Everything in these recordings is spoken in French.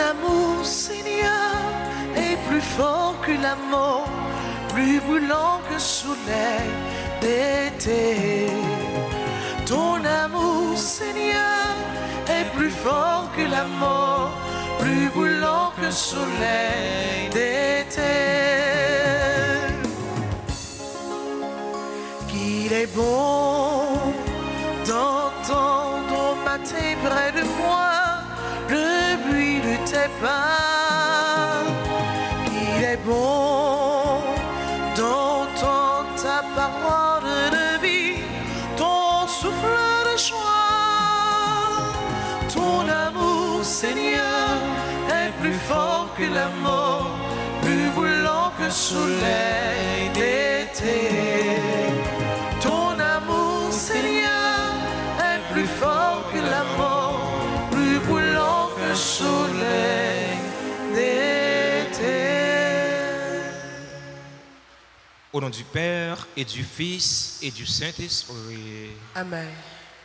amour, Seigneur, est plus fort que la mort, plus brûlant que le soleil d'été. Ton amour, Seigneur, est plus fort que la mort, plus brûlant que le soleil d'été. Qu'il est bon d'entendre au matin près de moi le bruit de tes pas. Qu'il est bon d'entendre ta parole de vie, ton souffle de joie. Ton amour, Seigneur, est plus fort que la mort, plus brûlant que le soleil d'été. Ton amour, Seigneur, est plus fort que la mort, plus brûlant que le soleil d'été. Au nom du Père et du Fils et du Saint-Esprit. Amen.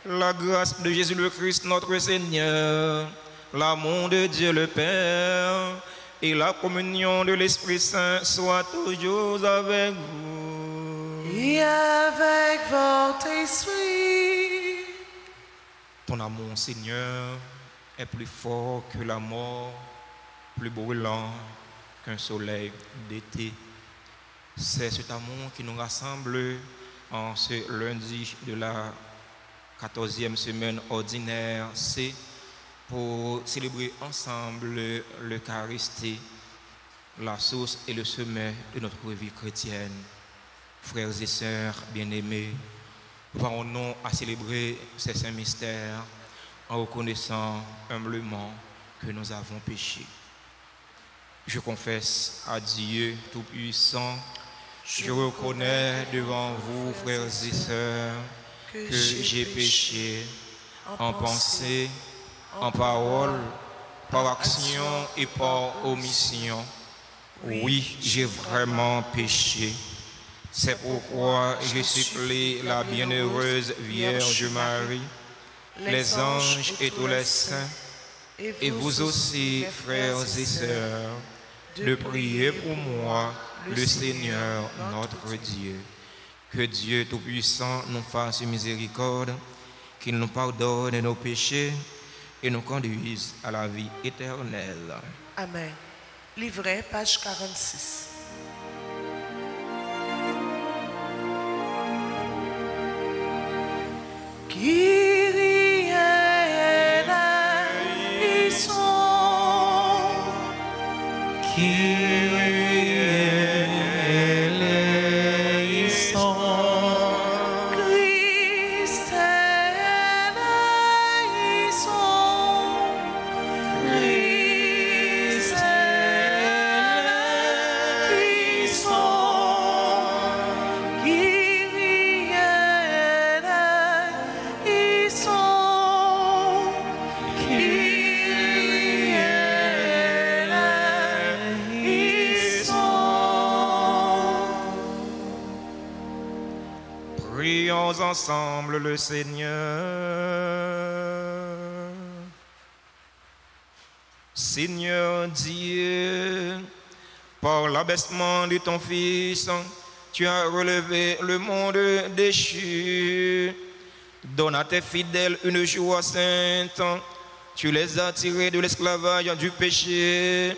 La grâce de Jésus le Christ, notre Seigneur, l'amour de Dieu le Père et la communion de l'Esprit Saint soient toujours avec vous. Et avec votre esprit. Ton amour, Seigneur, est plus fort que la mort, plus brûlant qu'un soleil d'été. C'est cet amour qui nous rassemble en ce lundi de la 14e semaine ordinaire. C'est pour célébrer ensemble l'Eucharistie, la source et le sommet de notre vie chrétienne. Frères et sœurs bien-aimés, préparons-nous à célébrer ces saints mystères en reconnaissant humblement que nous avons péché. Je confesse à Dieu Tout-Puissant, je reconnais devant vous, frères et sœurs, que j'ai péché en pensée, en parole, par action et par omission. Oui, j'ai vraiment péché. C'est pourquoi je supplie la bienheureuse Vierge Marie, les anges et tous les saints, et vous aussi, frères et sœurs, de prier pour moi, le Seigneur notre Dieu. Que Dieu Tout-Puissant nous fasse miséricorde, qu'il nous pardonne nos péchés et nous conduise à la vie éternelle. Amen. Livret, page 46. Kyrie eleison, Kyrie eleison, Christ eleison, Christ eleison, Kyrie eleison, Kyrie eleison. prions ensemble le Seigneur. Seigneur Dieu, par l'abaissement de ton Fils, tu as relevé le monde déchu. Donne à tes fidèles une joie sainte. Tu les as tirés de l'esclavage du péché.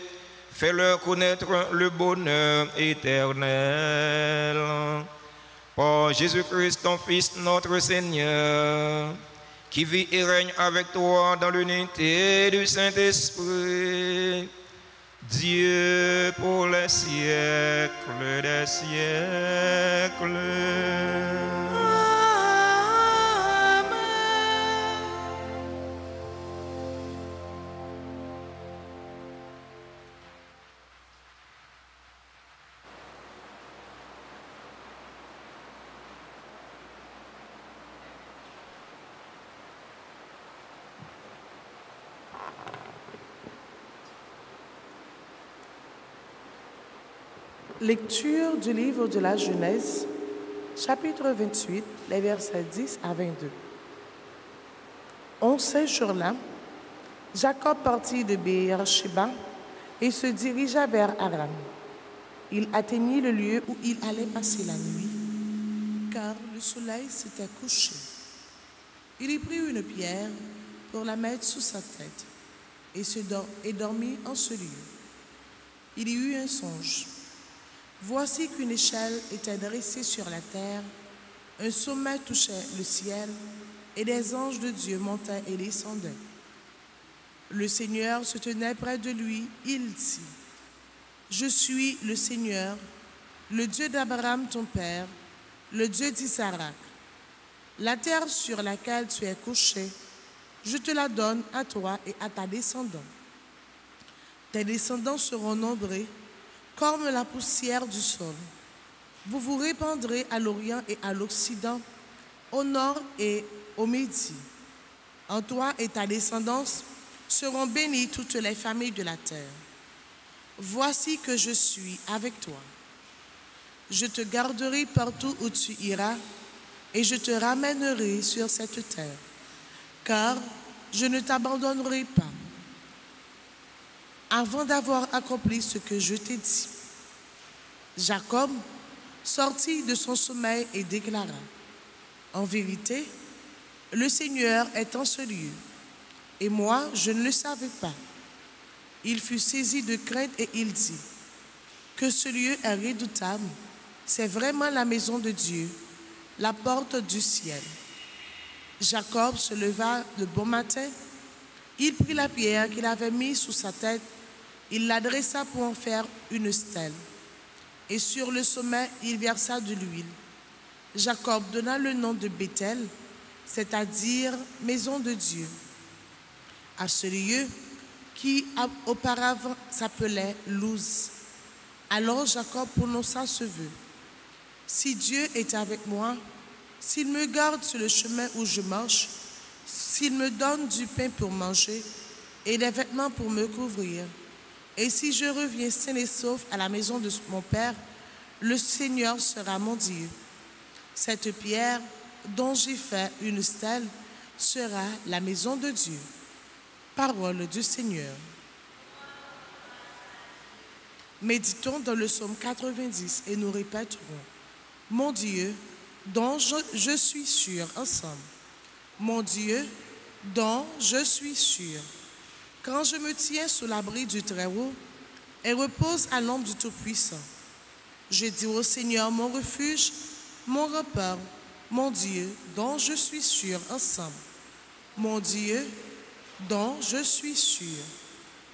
Fais-leur connaître le bonheur éternel. Par Jésus-Christ, ton Fils, notre Seigneur, qui vit et règne avec toi dans l'unité du Saint-Esprit, Dieu pour les siècles des siècles. Lecture du livre de la Genèse, chapitre 28, les versets 10 à 22. En ces jours-là, Jacob partit de Beer-Sheba et se dirigea vers Aram. Il atteignit le lieu où il allait passer la nuit, car le soleil s'était couché. Il y prit une pierre pour la mettre sous sa tête et dormit en ce lieu. Il y eut un songe. Voici qu'une échelle était dressée sur la terre, un sommet touchait le ciel, et des anges de Dieu montaient et descendaient. Le Seigneur se tenait près de lui, il dit: Je suis le Seigneur, le Dieu d'Abraham ton père, le Dieu d'Isaac. La terre sur laquelle tu es couché, je te la donne à toi et à ta descendance. Tes descendants seront nombreux comme la poussière du sol. Vous vous répandrez à l'Orient et à l'Occident, au nord et au midi. En toi et ta descendance seront bénies toutes les familles de la terre. Voici que je suis avec toi. Je te garderai partout où tu iras et je te ramènerai sur cette terre, car je ne t'abandonnerai pas avant d'avoir accompli ce que je t'ai dit. Jacob sortit de son sommeil et déclara: En vérité, le Seigneur est en ce lieu, et moi je ne le savais pas. Il fut saisi de crainte et il dit: Que ce lieu est redoutable, c'est vraiment la maison de Dieu, la porte du ciel. Jacob se leva le bon matin, il prit la pierre qu'il avait mise sous sa tête, il la dressa pour en faire une stèle, et sur le sommet il versa de l'huile. Jacob donna le nom de Béthel, c'est-à-dire maison de Dieu, à ce lieu qui auparavant s'appelait Luz. Alors Jacob prononça ce vœu: Si Dieu est avec moi, s'il me garde sur le chemin où je marche, s'il me donne du pain pour manger et des vêtements pour me couvrir, et si je reviens sain et sauf à la maison de mon père, le Seigneur sera mon Dieu. Cette pierre dont j'ai fait une stèle sera la maison de Dieu. Parole du Seigneur. Méditons dans le psaume 90 et nous répéterons: Mon Dieu, dont je suis sûr, ensemble. Mon Dieu, dont je suis sûr. Quand je me tiens sous l'abri du Très-Haut et repose à l'ombre du Tout-Puissant, je dis au Seigneur mon refuge, mon repère, mon Dieu, dont je suis sûr, ensemble. Mon Dieu, dont je suis sûr.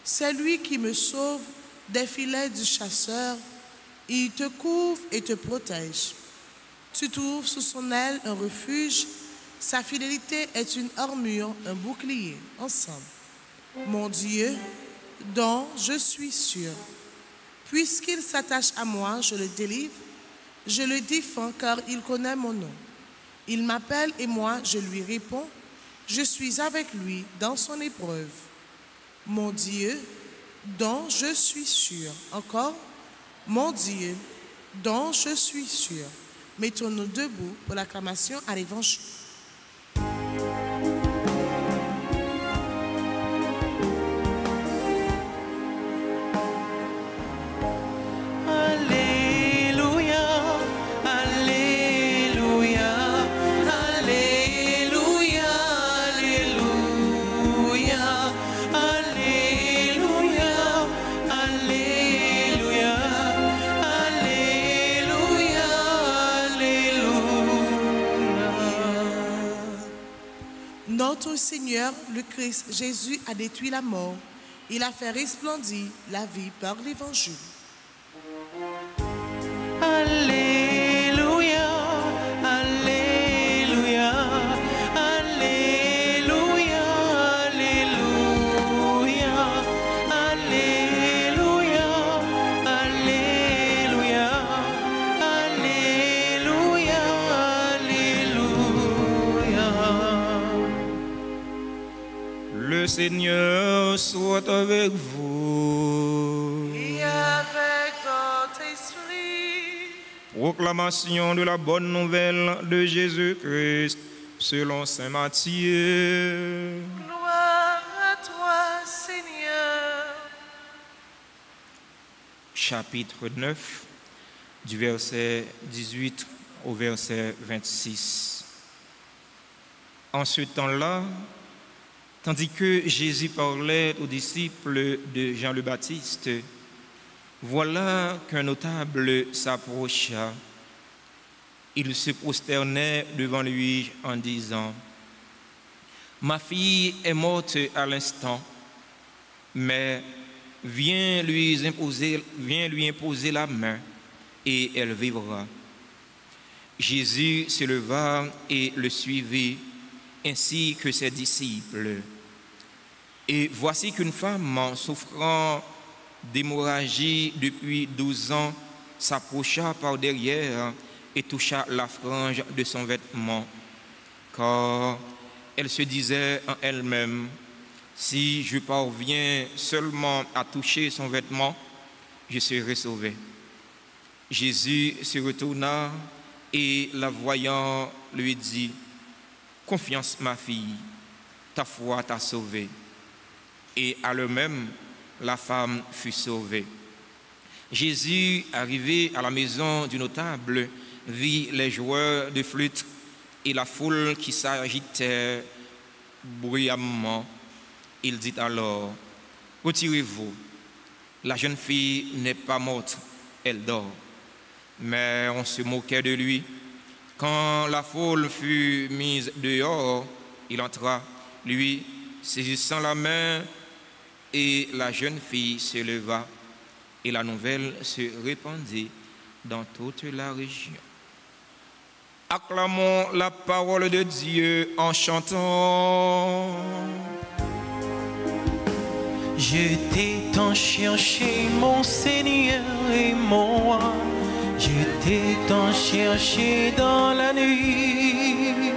C'est lui qui me sauve des filets du chasseur. Il te couvre et te protège. Tu trouves sous son aile un refuge. Sa fidélité est une armure, un bouclier, ensemble. Mon Dieu, dont je suis sûr. Puisqu'il s'attache à moi, je le délivre. Je le défends car il connaît mon nom. Il m'appelle et moi, je lui réponds. Je suis avec lui dans son épreuve. Mon Dieu, dont je suis sûr. Encore, mon Dieu, dont je suis sûr. Mettons-nous debout pour l'acclamation à l'Évangile. Notre Seigneur, le Christ, Jésus, a détruit la mort. Il a fait resplendir la vie par l'Évangile. Alléluia, Alléluia, Alléluia, Alléluia, Alléluia, Alléluia, Alléluia, Alléluia. Le Seigneur soit avec vous. Et avec votre esprit. Proclamation de la bonne nouvelle de Jésus-Christ selon saint Matthieu. Gloire à toi, chapitre 9, du verset 18 au verset 26. En ce temps-là, tandis que Jésus parlait aux disciples de Jean le Baptiste, voilà qu'un notable s'approcha. Il se prosternait devant lui en disant: Ma fille est morte à l'instant, mais viens lui imposer la main et elle vivra. Jésus se leva et le suivit, ainsi que ses disciples. Et voici qu'une femme souffrant d'hémorragie depuis 12 ans s'approcha par derrière et toucha la frange de son vêtement, car elle se disait en elle-même: si je parviens seulement à toucher son vêtement, je serai sauvée. Jésus se retourna et, la voyant, lui dit: Confiance, ma fille, ta foi t'a sauvée. Et à l'heure même, la femme fut sauvée. Jésus, arrivé à la maison du notable, vit les joueurs de flûte et la foule qui s'agitait bruyamment. Il dit alors: Retirez-vous, la jeune fille n'est pas morte, elle dort. Mais on se moquait de lui. Quand la foule fut mise dehors, il entra, lui, saisissant la main, et la jeune fille se leva, et la nouvelle se répandit dans toute la région. Acclamons la parole de Dieu en chantant. Je t'ai tant cherché, mon Seigneur et mon roi. Je t'ai tant cherché dans la nuit.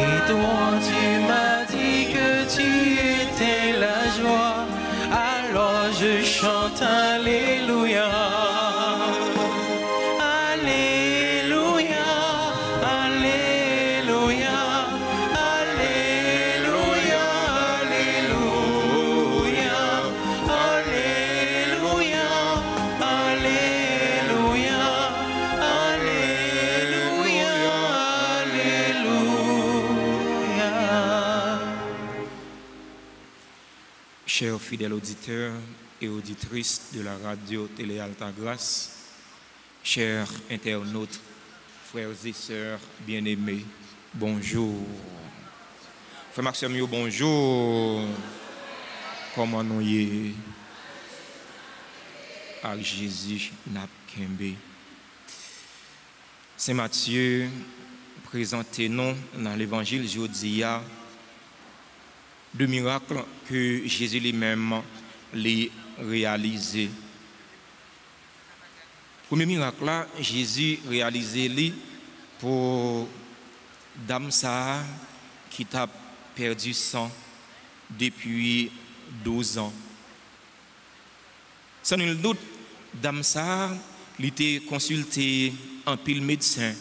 Et toi, tu m'as dit que tu étais la joie. Alors je chante Alléluia. Chers fidèles auditeurs et auditrices de la radio Télé Alta Grâce, chers internautes, frères et sœurs bien-aimés, bonjour. Frère Maxime, bonjour. Comment nous y avec Jésus Napkembe. Saint Matthieu présentez-nous dans l'évangile Jodia deux miracles que Jésus lui-même les réalisé. Premier miracle là, Jésus réalisé lui pour dame Sarah qui t'a perdu sang depuis 12 ans. Sans nul doute, dame Sarah était consulté en pile médecin.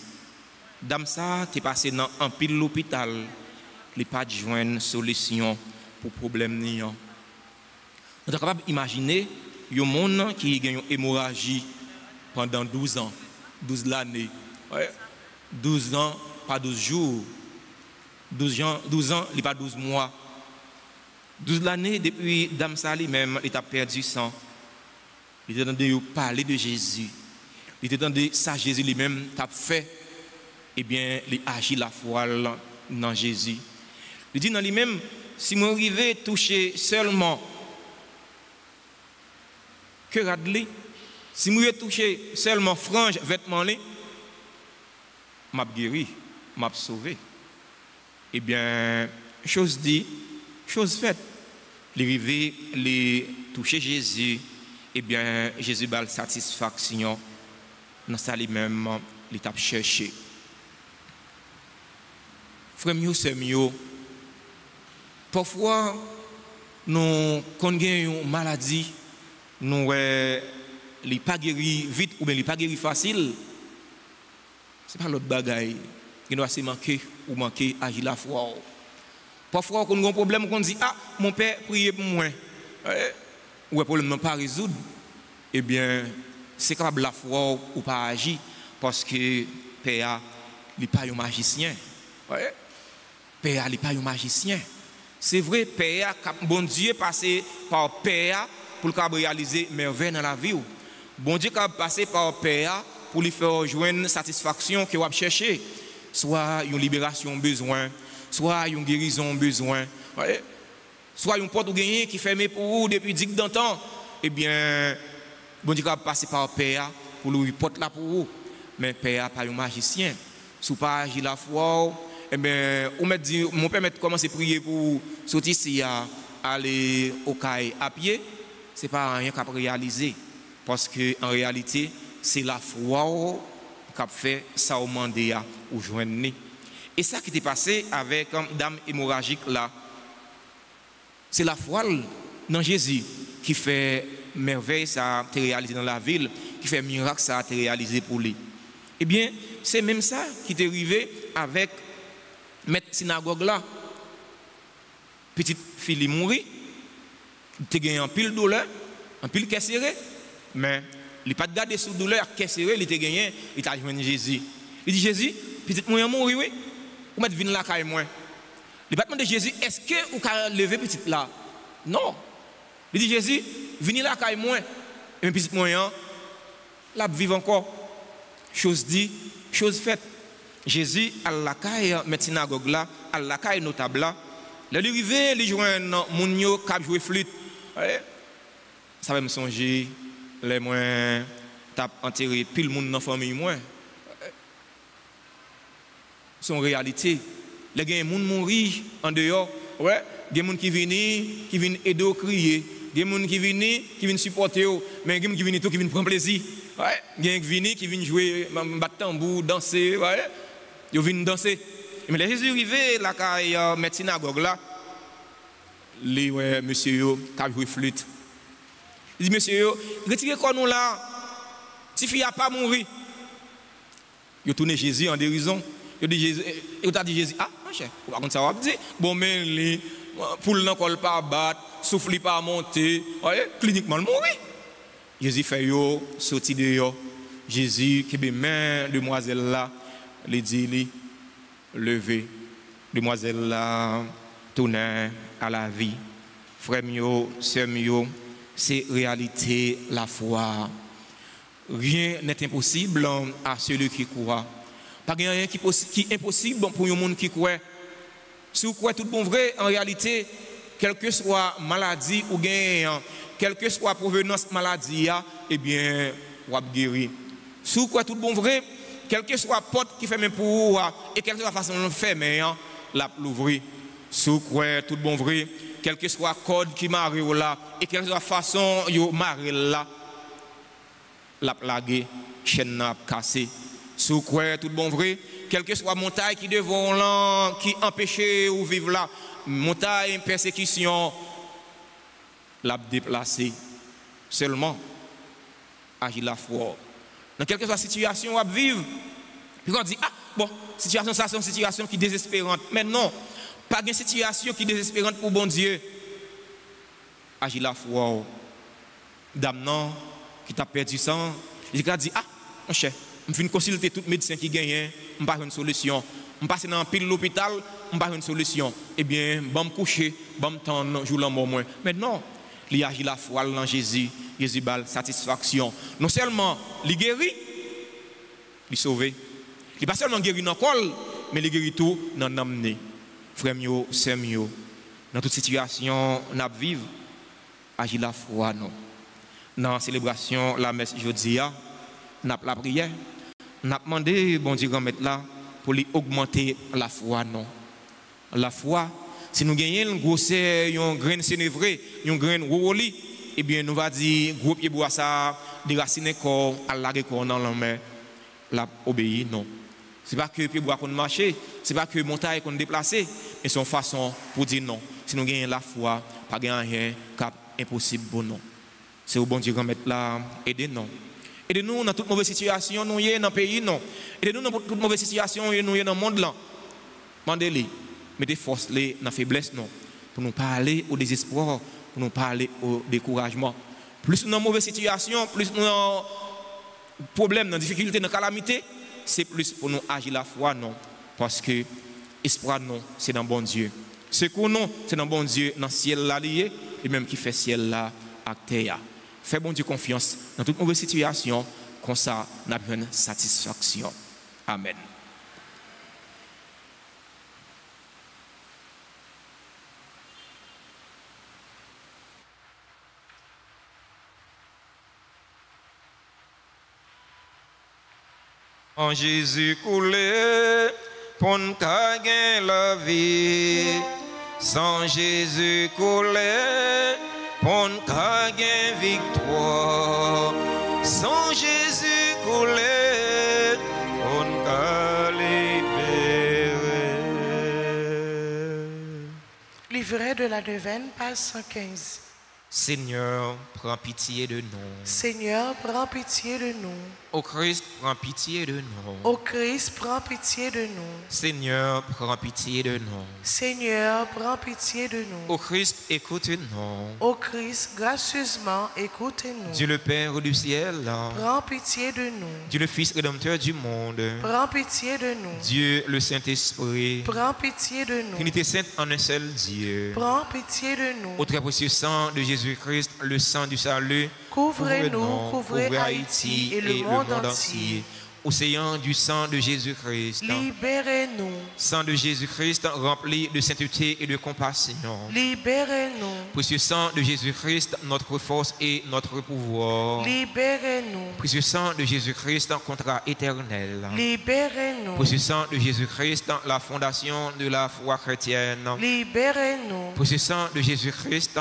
Dame Sarah t'est passé dans un pile l'hôpital. Les pas de joindre solution pour problème niant. On est capable d'imaginer un monde qui a une hémorragie pendant 12 ans, 12 années. Ouais. 12 ans, pas 12 jours. 12 ans, il pas 12 mois. 12 années depuis Dame Sali même, il a perdu sang. Il était en train de parler de Jésus. Il était en train de ça Jésus lui-même t'a fait. Eh bien, il agit la foi dans Jésus. Il dit dans lui-même, si moi arrive toucher seulement que radli, si moi toucher seulement frange vêtement li, m'a guéri, m'a sauvé. Eh bien, chose dit, chose faite. L'arrivée, les toucher Jésus, eh bien, Jésus a la satisfaction dans ça lui-même, l'étape cherché. Frère mieux, c'est mieux. Parfois, nous, quand nous avons une maladie, nous ne pas guéri vite ou bien ne pas guéri facile. Ce n'est pas l'autre bagaille. Il doit se manquer ou manquer agir la foi. Parfois, quand nous avons un problème, on dit: ah, mon père, priez pour moi. Ou un problème n'est pas résoudre. eh bien, c'est capable la foi ou pas agir parce que Père n'est pas un magicien. Ouais. Père n'est pas un magicien. C'est vrai, Père, bon Dieu passé par Père pour réaliser merveille dans la vie. Bon Dieu a passé par Père pour lui faire joindre satisfaction que vous cherchez. Soit une libération besoin, soit une guérison besoin, ouais. Soit une porte ou gagner qui fermée pour vous depuis 10 ans. Eh bien, bon Dieu a passé par Père pour lui porte là pour vous. Mais Père pas un magicien. Si vous pas agir la foi, eh bien, mon père m'a commencé à prier pour sortir ici à aller au caille à pied. Ce n'est pas rien qu'à réaliser. Parce qu'en réalité, c'est la foi qui a fait ça au mandat ou joindre. Et ça qui était passé avec dame hémorragique là, c'est la foi dans Jésus qui fait merveille, ça a été réalisé dans la ville, qui fait miracle, ça a été réalisé pour lui. Eh bien, c'est même ça qui est arrivé avec maître synagogue là. Petite fille mourit, il a gagné un pile douleur, un pile serré, mais il n'a pas gardé sous douleur, serré, il a gagné, il a joint Jésus. Il dit Jésus, petite moyen mourir, oui, ou mettre vin là caille moi. Il n'a pas demandé Jésus, est-ce que vous pouvez lever petite là? Non. Il dit Jésus, venez là caille moi, et petite moyen, là vivre encore. Chose dit, chose faite. Jésus, à la caille, met synagogue là, à la caille notable là, l'arrivée, les joindre moun yo qui jouer flûte. Ça va me songer, les moins tap enterré pile moun dans famille moins. C'est une réalité. Les gens moun mourir en dehors, ouais, des gens qui viennent aider au crier, des gens qui viennent supporter, mais des gens qui viennent prendre plaisir. Ouais, des gens qui viennent jouer battre tambour, danser, ouais. Ils viennent danser. Mais les Jésus arrivé la caille mettre synagogue là, les monsieur qui a joué flûte. Il dit monsieur, retirez quoi nous là? Si fille a pas mourir. Il tourné Jésus en dérision. Il dit Jésus, il a dit Jésus, ah, mon cher, par contre ça va dire, bon mais les poule n'en pas battre, souffle pas monter, voyez, cliniquement mourir. Jésus fait yo sorti de yo. Jésus qui est main demoiselle là, les dit lever. Demoiselle là tourner à la vie. Frère mio, sœur mio, c'est réalité la foi. Rien n'est impossible à celui qui croit. Pas rien qui est impossible pour un monde qui croit. Si vous croyez tout bon vrai, en réalité, quelle que soit maladie ou gain, quelle que soit provenance maladie, eh bien, vous avez guéri. Si vous croyez tout bon vrai, quelle que soit porte qui ferme pour vous, et quelle que soit la façon de fermer, la l'ouvrir. Si vous croyez tout bon vrai, quelle que soit code qui marre là, et quelle que soit la façon de marrer là, la plague, chaîne n'a cassé. Si vous croyez tout bon vrai, quelle que soit montagne qui devant là, qui empêche ou vivre là, montagne, persécution, la déplacer. Seulement, agir la foi. Dans quelque soit situation à vivre, puis on dit, ah, bon, situation, ça c'est une situation qui est désespérante. Mais non, pas une situation qui est désespérante pour bon Dieu. Agir la foi. Dame non, qui t'a perdu sang, il a dit, ah, mon cher, je viens consulter tout médecin qui gagne, je n'ai pas une solution. Je passe dans pile l'hôpital, je n'ai pas une solution. Eh bien, je vais me coucher, je vais me tendre, je vais me moins. Mais non, il agit la foi dans Jésus, Jésus a satisfaction. Non seulement il guérit, il sauve. Il n'est pas seulement guéri dans le col, mais il guérit tout dans l'âme. Frère mio, sœur mio, dans toute situation, nous vivons, agit la foi, non. Dans la célébration, la messe jeudi, nous avons la prière. Nous avons demandé, bon Dieu, là, pour lui augmenter la foi, non. La foi, si nous gagnons un gros un grain sénévré, un grain roli, eh bien, nous va dire, gros pied bois ça, déraciner corps, à la corps dans la main, la obéir, non. Ce n'est pas que pied bois qu'on marche, ce n'est pas que montagne qu'on déplace, mais c'est une façon pour dire non. Si nous gagnons la foi, pas rien cap impossible pour nous. C'est au bon Dieu qu'on mette là, aidez-nous. Aidez-nous dans toute mauvaise situation, nous sommes dans le pays, non. Aidez-nous dans toute mauvaise situation, nous sommes dans le monde, là. Mandez-les, mettez force dans la faiblesse, non. Pour nous parler au désespoir, pour nous parler au découragement. Plus nous dans mauvaise situation, plus nous dans problème, dans difficulté, dans calamité, c'est plus pour nous agir la foi, non. Parce que espoir, non, c'est dans bon Dieu. Secours, non, c'est dans bon Dieu, dans le ciel là lié, et même qui fait ciel là à terre. Fais bon Dieu confiance dans toute mauvaise situation, comme ça, nous avons une satisfaction. Amen. En Jésus coulé, pour nous gagner la vie. Sans Jésus coulé, pour nous gagner victoire. Sans Jésus coulé, pour nous libérer. Livret de la Neuvaine, page 115. Seigneur, prends pitié de nous. Seigneur, prends pitié de nous. Ô Christ, prends pitié de nous. Ô Christ, prends pitié de nous. Seigneur, prends pitié de nous. Seigneur, prends pitié de nous. Ô Christ, écoute-nous. Ô Christ, gracieusement, écoutez-nous. Dieu le Père du ciel, Prends pitié de nous. Dieu le Fils rédempteur du monde, Prends pitié de nous. Dieu le Saint-Esprit, Prends pitié de nous. Trinité sainte en un seul Dieu. Prends pitié de nous. Au très précieux sang de Jésus-Christ, le sang du salut, Couvrez-nous, couvrez Haïti et le monde entier. Océan du sang de Jésus-Christ. Libérez-nous. Sang de Jésus-Christ rempli de sainteté et de compassion. Libérez-nous. Précieux sang de Jésus-Christ, notre force et notre pouvoir. Libérez-nous. Précieux sang de Jésus-Christ, contrat éternel. Libérez-nous. Précieux sang de Jésus-Christ, la fondation de la foi chrétienne. Libérez-nous. Précieux sang de Jésus-Christ,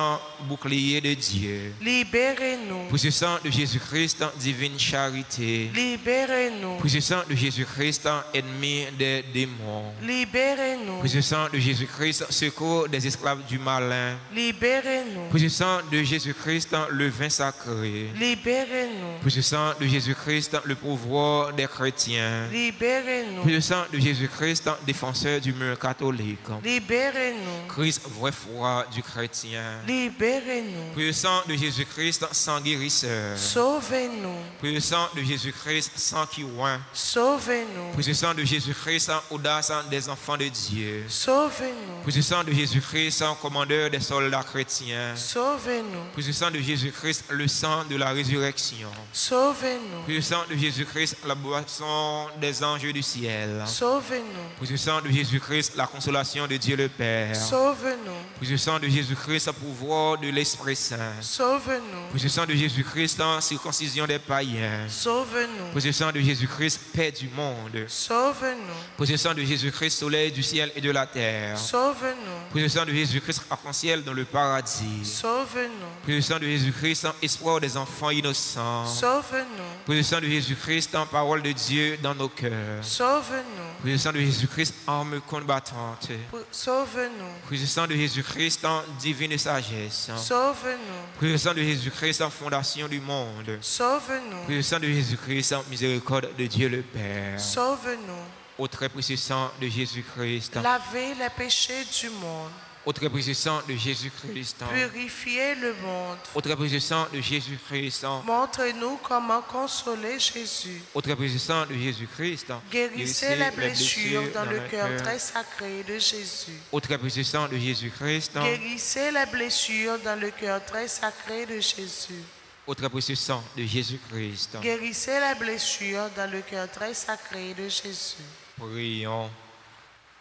bouclier de Dieu. Libérez-nous. Précieux sang de Jésus-Christ, divine charité. Libérez-nous. Précieux sang de Jésus-Christ, ennemi des démons. Libérez-nous. Précieux sang de Jésus-Christ, secours des esclaves du malin. Libérez-nous. Précieux sang de Jésus-Christ, le vin sacré. Libérez-nous. Précieux sang de Jésus-Christ, le pouvoir des chrétiens. Libérez-nous. Précieux sang de Jésus-Christ, défenseur du mur catholique. Libérez-nous. Christ, vraie foi du chrétien. Libérez-nous. Précieux sang de Jésus-Christ, sang guérisseur. Sauvez-nous. Précieux sang de Jésus-Christ, sang qui oint. Sauvez-nous. Précieux sang de Jésus-Christ, audace des enfants de Dieu. Sauvez-nous. Précieux sang de Jésus-Christ, commandeur des soldats chrétiens. Sauvez-nous. Précieux sang de Jésus-Christ, le sang de la résurrection. Sauvez-nous. Précieux sang de Jésus-Christ, la boisson des anges du ciel. Sauvez-nous. Précieux sang de Jésus-Christ, la consolation de Dieu le Père. Sauve-nous. Précieux sang de Jésus-Christ, le pouvoir de l'Esprit Saint. Sauve-nous. Précieux sang de Jésus-Christ, circoncision des païens. Sauve-nous. Précieux sang de Jésus-Christ, paix du monde. Sauve-nous. Précieux sang de Jésus-Christ, soleil du ciel et de la terre. Sauve-nous. Précieux sang de Jésus-Christ, arc-en-ciel dans le paradis. Sauve-nous. Précieux sang de Jésus-Christ, espoir des enfants innocents. Sauve-nous. Précieux sang de Jésus-Christ, parole de Dieu dans nos cœurs. Sauve-nous. Précieux sang de Jésus-Christ, arme combattante. Sauve-nous. Précieux sang de Jésus-Christ, divine sagesse. Sauve-nous. Précieux sang de Jésus-Christ, fondation du monde. Sauve-nous. Précieux sang de Jésus-Christ, miséricorde de Dieu le Père. Sauve-nous. Au très précieux sang de Jésus-Christ. Lavez les péchés du monde. Au très précieux sang de Jésus-Christ. Purifiez le monde. Au très précieux sang de Jésus-Christ. Montrez-nous comment consoler Jésus. Au très précieux sang de Jésus-Christ. Guérissez les blessures dans le cœur très sacré de Jésus. Au très précieux sang de Jésus-Christ. Guérissez les blessures dans le cœur très sacré de Jésus. Au très précieux sang de Jésus-Christ. Guérissez les blessures dans le cœur très sacré de Jésus. Prions.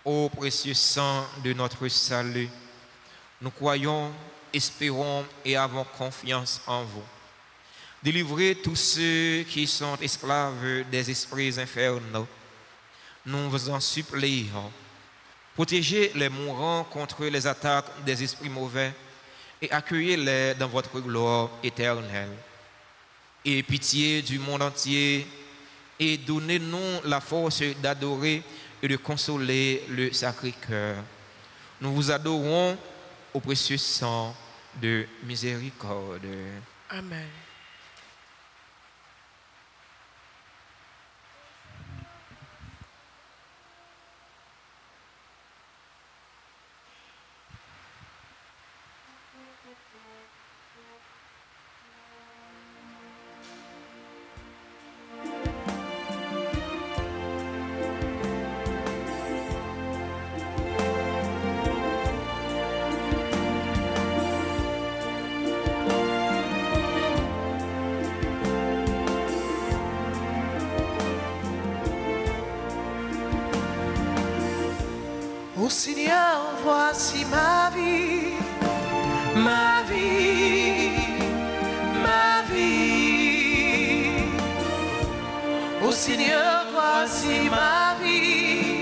Ô précieux sang de notre salut, nous croyons, espérons et avons confiance en vous. Délivrez tous ceux qui sont esclaves des esprits infernaux. Nous vous en supplions. Protégez les mourants contre les attaques des esprits mauvais et accueillez-les dans votre gloire éternelle. Ayez pitié du monde entier et donnez-nous la force d'adorer et de consoler le Sacré-Cœur. Nous vous adorons au précieux sang de miséricorde. Amen. Ô Seigneur, voici ma vie, ma vie, ma vie. Ô Seigneur, voici ma vie,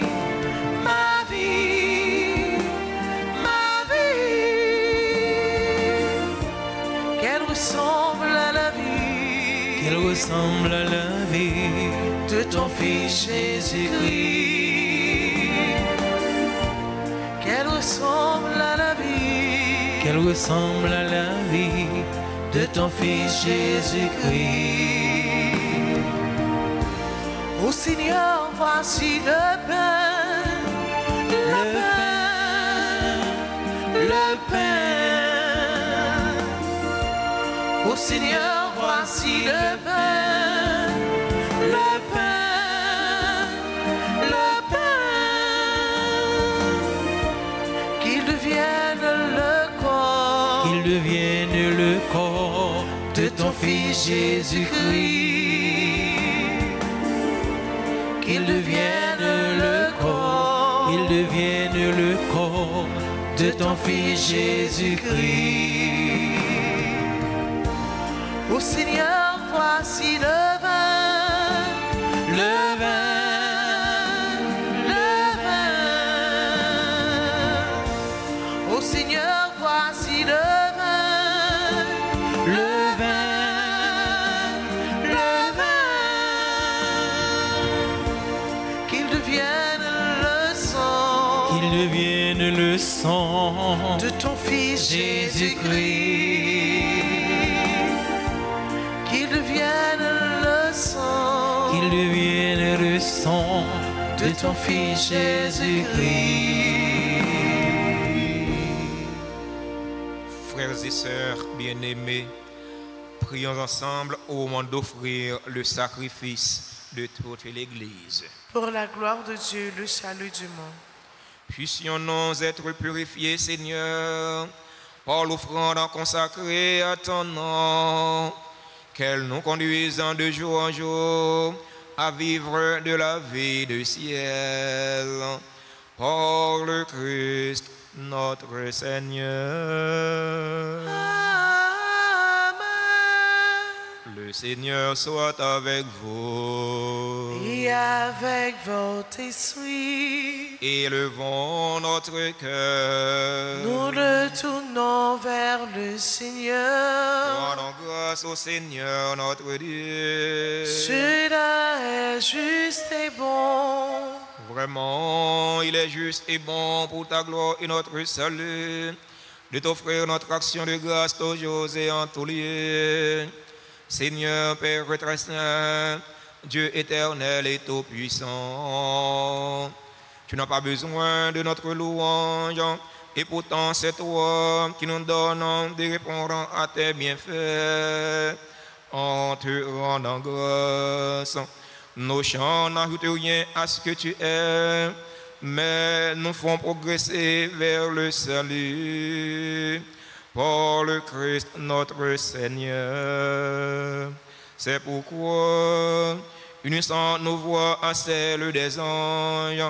ma vie, ma vie. Qu'elle ressemble à la vie, qu'elle ressemble à la vie de ton Fils Jésus-Christ. Qu'elle ressemble à la vie, qu'elle ressemble à la vie de ton Fils Jésus-Christ. Ô Seigneur, voici le pain, le pain, le pain. Ô Seigneur, voici le pain, le pain, le pain. Qu'il devienne le corps, qu'il devienne le corps de ton Fils Jésus-Christ. Qu'il devienne le corps, qu'il devienne le corps de ton Fils Jésus-Christ. Ô Seigneur, voici le vin, le vin, le vin. Ô Seigneur, voici le vin, le vin, le vin. Qu'il devienne le sang, qu'il devienne le sang de ton Fils Jésus-Christ. Qu'il devienne le sang, qu'il devienne le sang de ton Fils Jésus-Christ. Frères et sœurs bien-aimés, prions ensemble au moment d'offrir le sacrifice de toute l'Église. Pour la gloire de Dieu, le salut du monde. Puissions-nous être purifiés, Seigneur, par l'offrande consacrée à ton nom, qu'elle nous conduise de jour en jour à vivre de la vie du ciel. Par le Christ, notre Seigneur. Le Seigneur soit avec vous. Et avec votre esprit, Élevons notre cœur. nous le tournons vers le Seigneur. Rendons grâce au Seigneur notre Dieu. Cela est juste et bon. Vraiment, il est juste et bon pour ta gloire et notre salut de t'offrir notre action de grâce toujours et en tout lieu. Seigneur, Père très saint, Dieu éternel et tout-puissant, tu n'as pas besoin de notre louange, et pourtant c'est toi qui nous donnes de répondre à tes bienfaits. En te rendant grâce, nos chants n'ajoutent rien à ce que tu es, mais nous font progresser vers le salut. Par le Christ notre Seigneur. C'est pourquoi, unissant nos voix à celles des anges,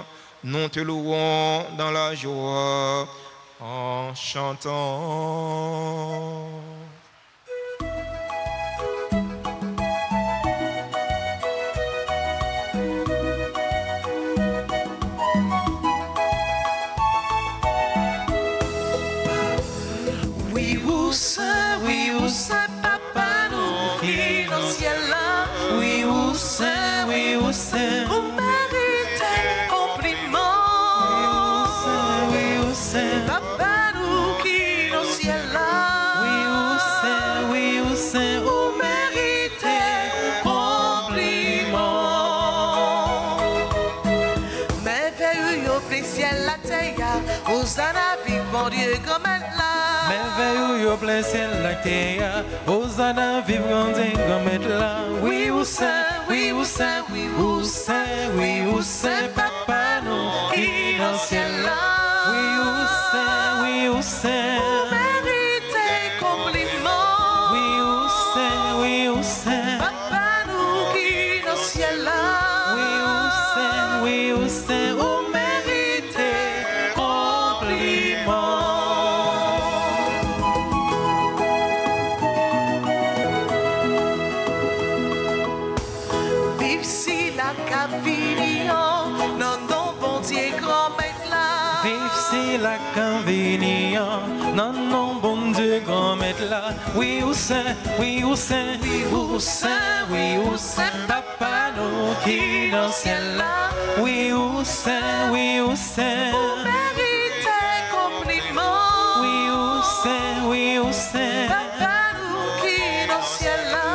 nous te louons dans la joie en chantant. Oui, où c'est, papa, nous qui dans le ciel là. Oui, où c'est, Vous méritez compliment. oui, où c'est, Papa, nous qui dans le ciel là. oui, où c'est, Vous méritez compliment. Merveilleux, au plein ciel la terre. Hosanna, vive mon Dieu comme elle là. merveilleux au plein ciel la terre, Hosanna vive grandin comme être là. Oui, où c'est, oui, où c'est, oui, où c'est, oui, où c'est, papa, non, qui dans le ciel là. Oui, où c'est, oui, où c'est, Vous méritez compliment. oui, où c'est, oui, où c'est, Papa, nous qui dans le ciel là. oui, où c'est, oui, où c'est, Vous méritez compliment. convenient, non, non, bon Dieu, grand maître là. Vive si la convenient, non, non, bon Dieu, grand maître là. Oui, ou saint, oui, ou saint, oui, ou saint, oui, ou saint, papa, nous qui dans le ciel là. Oui, ou saint, oui, ou saint. Vous méritez compliment. Oui, ou saint, oui, ou saint. Papa, nous qui dans le ciel là.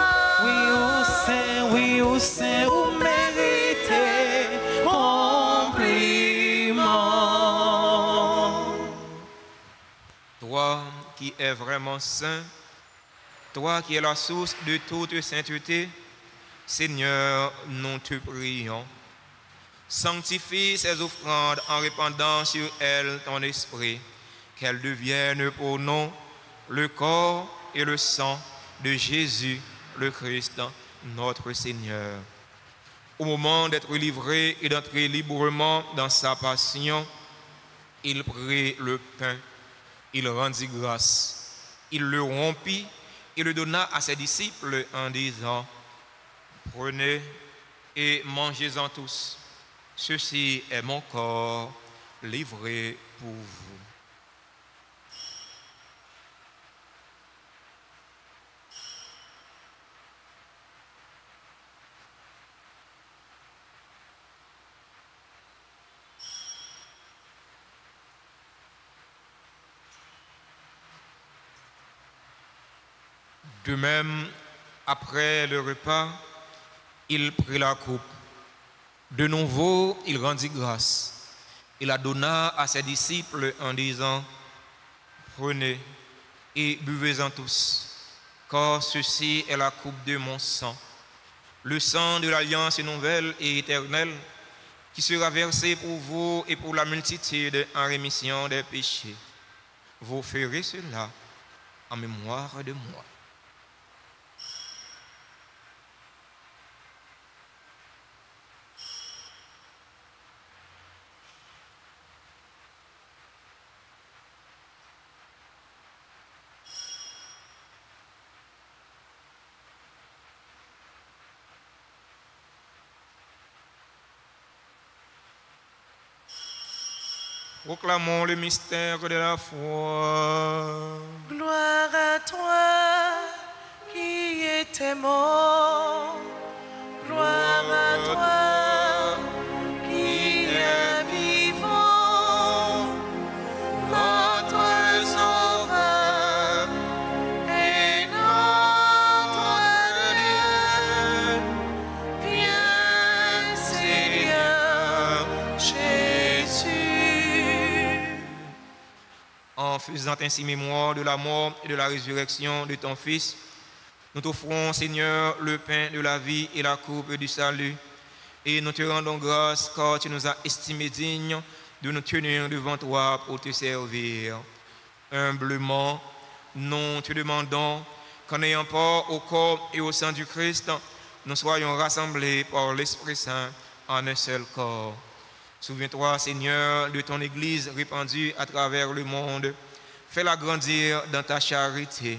Oui, ou saint, ou méritez compliment. Toi qui es vraiment saint, toi qui es la source de toute sainteté, Seigneur, nous te prions. Sanctifie ces offrandes en répandant sur elles ton esprit, qu'elles deviennent pour nous le corps et le sang de Jésus, le Christ, notre Seigneur. Au moment d'être livré et d'entrer librement dans sa passion, il prit le pain, il rendit grâce, il le rompit et le donna à ses disciples en disant: prenez et mangez-en tous. Ceci est mon corps livré pour vous. De même, après le repas, il prit la coupe. De nouveau, il rendit grâce. Il la donna à ses disciples en disant: prenez et buvez-en tous, car ceci est la coupe de mon sang, le sang de l'alliance nouvelle et éternelle, qui sera versé pour vous et pour la multitude en rémission des péchés. Vous ferez cela en mémoire de moi. Proclamons le mystère de la foi. Gloire à toi qui étais mort. Gloire à toi qui est vivant. Notre Sauveur et notre Dieu. Viens, Seigneur Jésus. En faisant ainsi mémoire de la mort et de la résurrection de ton Fils, nous t'offrons, Seigneur, le pain de la vie et la coupe du salut. Et nous te rendons grâce car tu nous as estimés dignes de nous tenir devant toi pour te servir. Humblement, nous te demandons qu'en ayant part au corps et au sang du Christ, nous soyons rassemblés par l'Esprit Saint en un seul corps. Souviens-toi, Seigneur, de ton Église répandue à travers le monde. Fais-la grandir dans ta charité,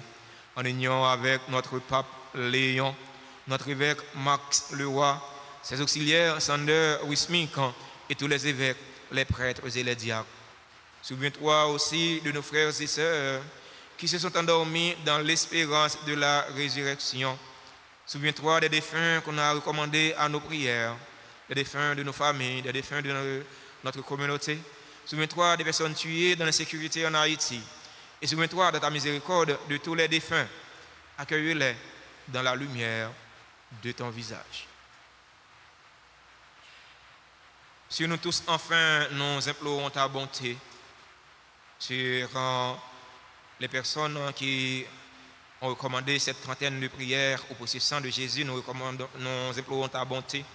en union avec notre pape Léon, notre évêque Max Leroy, ses auxiliaires Sander Wismik et tous les évêques, les prêtres et les diacres. Souviens-toi aussi de nos frères et sœurs qui se sont endormis dans l'espérance de la résurrection. Souviens-toi des défunts qu'on a recommandés à nos prières, des défunts de nos familles, des défunts de notre communauté. Souviens-toi des personnes tuées dans l'insécurité en Haïti. Et souviens-toi de ta miséricorde de tous les défunts. Accueille-les dans la lumière de ton visage. Sur nous tous, enfin, nous implorons ta bonté sur les personnes qui ont recommandé cette trentaine de prières au précieux sang de Jésus. Nous implorons ta bonté.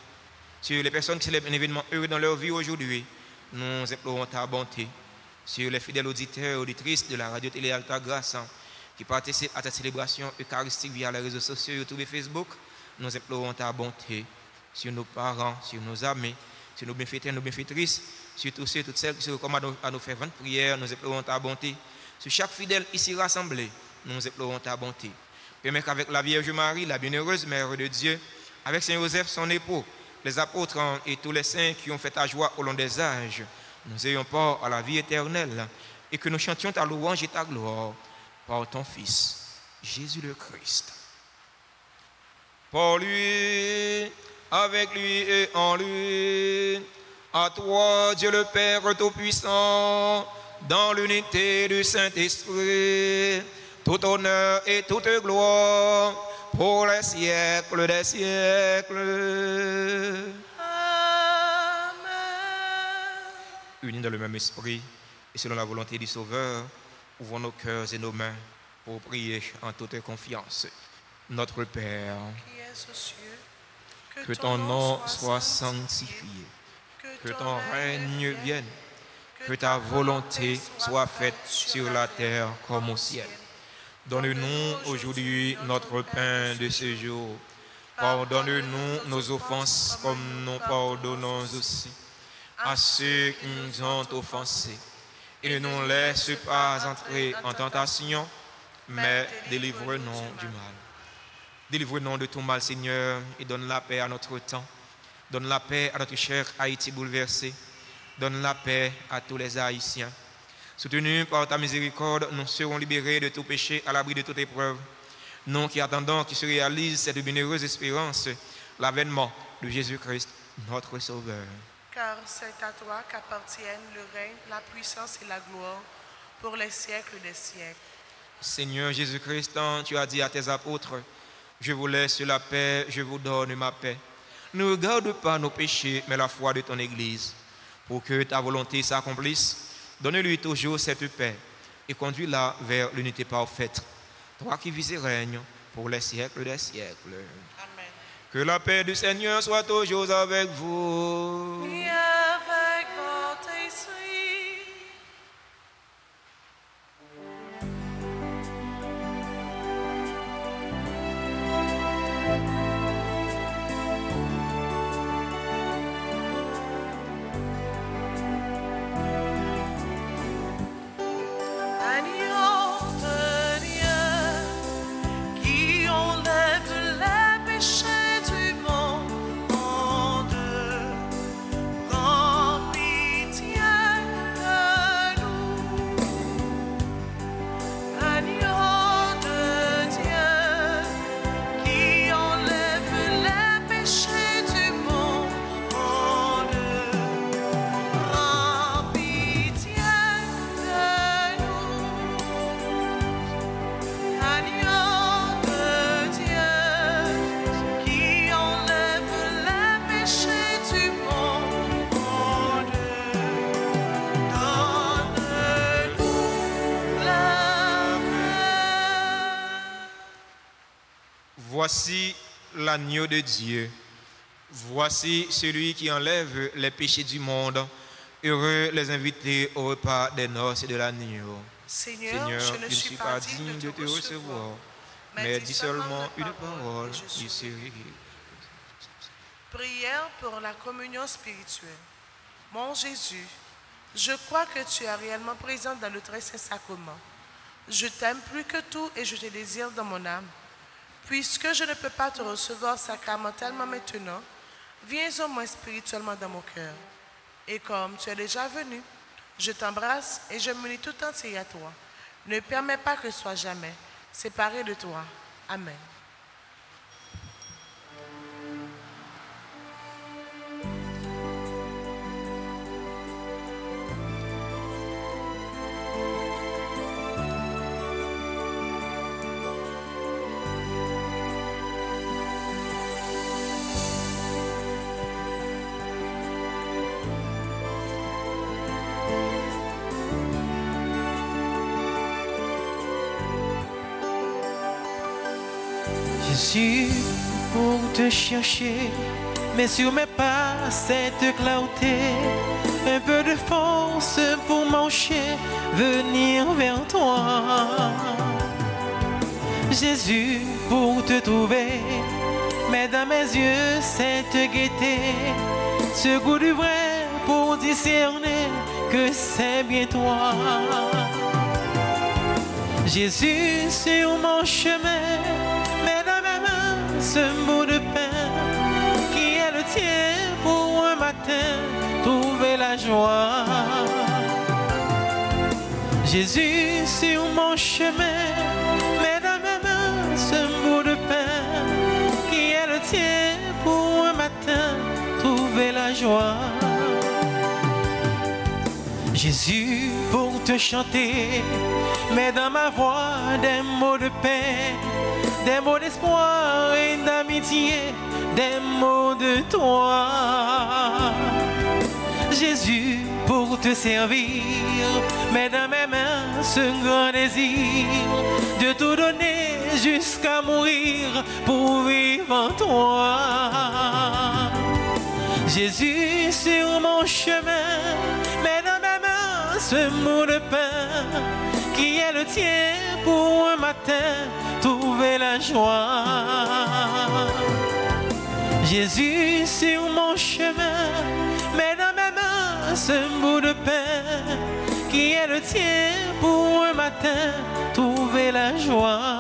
Sur les personnes qui célèbrent un événement heureux dans leur vie aujourd'hui, nous implorons ta bonté. Sur les fidèles auditeurs et auditrices de la radio-télé Alta Grâce qui participent à ta célébration eucharistique via les réseaux sociaux, YouTube et Facebook, nous implorons ta bonté. Sur nos parents, sur nos amis, sur nos bienfaiteurs et nos bienfaitrices, sur tous ceux et toutes celles qui se recommandent à nos ferventes prières, nous implorons ta bonté. Sur chaque fidèle ici rassemblé, nous implorons ta bonté. Permets qu'avec la Vierge Marie, la bienheureuse Mère de Dieu, avec Saint Joseph, son époux, les apôtres et tous les saints qui ont fait ta joie au long des âges, nous ayons part à la vie éternelle et que nous chantions ta louange et ta gloire par ton Fils, Jésus le Christ. Par lui, avec lui et en lui, à toi, Dieu le Père Tout-Puissant, dans l'unité du Saint-Esprit, tout honneur et toute gloire pour les siècles des siècles. Amen. Unis dans le même esprit et selon la volonté du Sauveur, ouvrons nos cœurs et nos mains pour prier en toute confiance. Notre Père, Qui es aux cieux, que ton nom soit sanctifié, que ton règne vienne, que ta volonté soit faite sur la terre comme au ciel. Donne-nous aujourd'hui notre pain de ce jour. Pardonne-nous nos offenses comme nous pardonnons aussi à ceux qui nous ont offensés. Et ne nous laisse pas entrer en tentation, mais délivre-nous du mal. Délivre-nous de tout mal, Seigneur, et donne la paix à notre temps. Donne la paix à notre cher Haïti bouleversé. Donne la paix à tous les Haïtiens. Soutenus par ta miséricorde, nous serons libérés de tout péché, à l'abri de toute épreuve. Nous qui attendons qu'il se réalise cette bienheureuse espérance, l'avènement de Jésus-Christ, notre Sauveur. Car c'est à toi qu'appartiennent le règne, la puissance et la gloire pour les siècles des siècles. Seigneur Jésus-Christ, tu as dit à tes apôtres, je vous laisse la paix, je vous donne ma paix. Ne regarde pas nos péchés, mais la foi de ton Église. Pour que ta volonté s'accomplisse, donne-lui toujours cette paix et conduis-la vers l'unité parfaite. Toi qui vis et règnes pour les siècles des siècles. Amen. Que la paix du Seigneur soit toujours avec vous. Et avec votre esprit. Agneau de Dieu, qui enlève les péchés du monde, prends pitié de nous. Agneau de Dieu, qui enlève les péchés du monde, prends pitié de nous. Agneau de Dieu, qui enlève les péchés du monde, donne-nous la paix. Voici l'agneau de Dieu. Voici celui qui enlève les péchés du monde. Heureux les invités au repas des noces de l'agneau. Seigneur, je ne suis pas digne de te recevoir, mais dis seulement une parole, je serai guéri. Prière pour la communion spirituelle. Mon Jésus, je crois que tu es réellement présent dans le très saint sacrement. Je t'aime plus que tout et je te désire dans mon âme. Puisque je ne peux pas te recevoir sacramentellement maintenant, viens au moins spirituellement dans mon cœur. Et comme tu es déjà venu, je t'embrasse et je me lie tout entier à toi. Ne permets pas que je sois jamais séparé de toi. Amen. Je suis pour te chercher, mais sur mes pas cette clarté, un peu de force pour marcher, venir vers toi. Jésus, pour te trouver, mais dans mes yeux cette gaieté, ce goût du vrai pour discerner que c'est bien toi. Jésus, sur mon chemin, mets dans mes mains ce bout de pain qui est le tien. matin, trouver la joie. Jésus sur mon chemin, mets dans mes mains ce bout de pain qui est le tien pour un matin, trouver la joie. Jésus, pour te chanter, mets dans ma voix des mots de paix, des mots d'espoir et d'amitié, des mots de toi. Jésus, pour te servir, mets dans mes mains ce grand désir de tout donner jusqu'à mourir pour vivre en toi. Jésus, sur mon chemin, mets dans mes mains ce mot de pain qui est le tien pour un matin, trouver la joie. Jésus, sur mon chemin, mets dans mes mains ce bout de pain qui est le tien pour un matin, trouver la joie.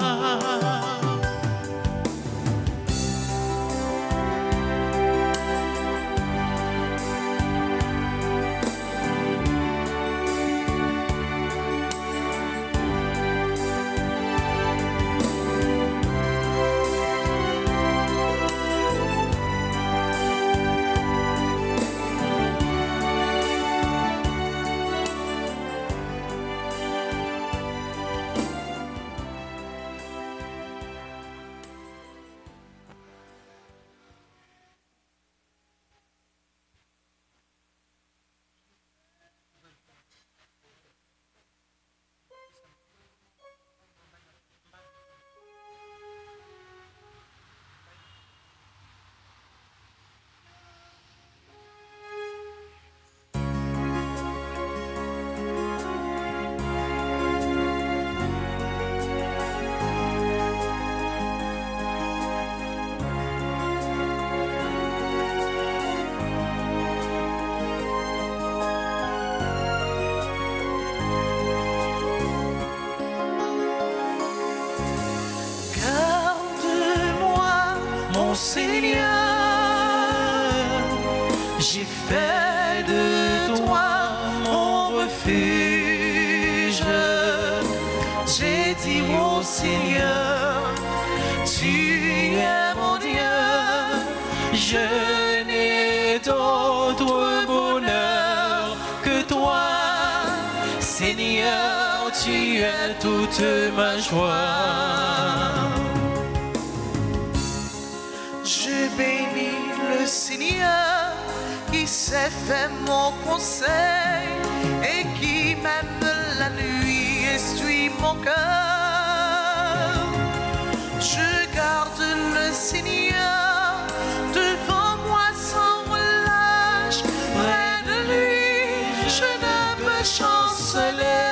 Seigneur, j'ai fait de toi mon refuge. J'ai dit au Seigneur, tu es mon Dieu, je n'ai d'autre bonheur que toi. Seigneur, tu es toute ma joie. Je bénis le Seigneur qui s'est fait mon conseil et qui même la nuit essuie mon cœur. Je garde le Seigneur devant moi sans relâche. Près de lui, je ne peux chanceler.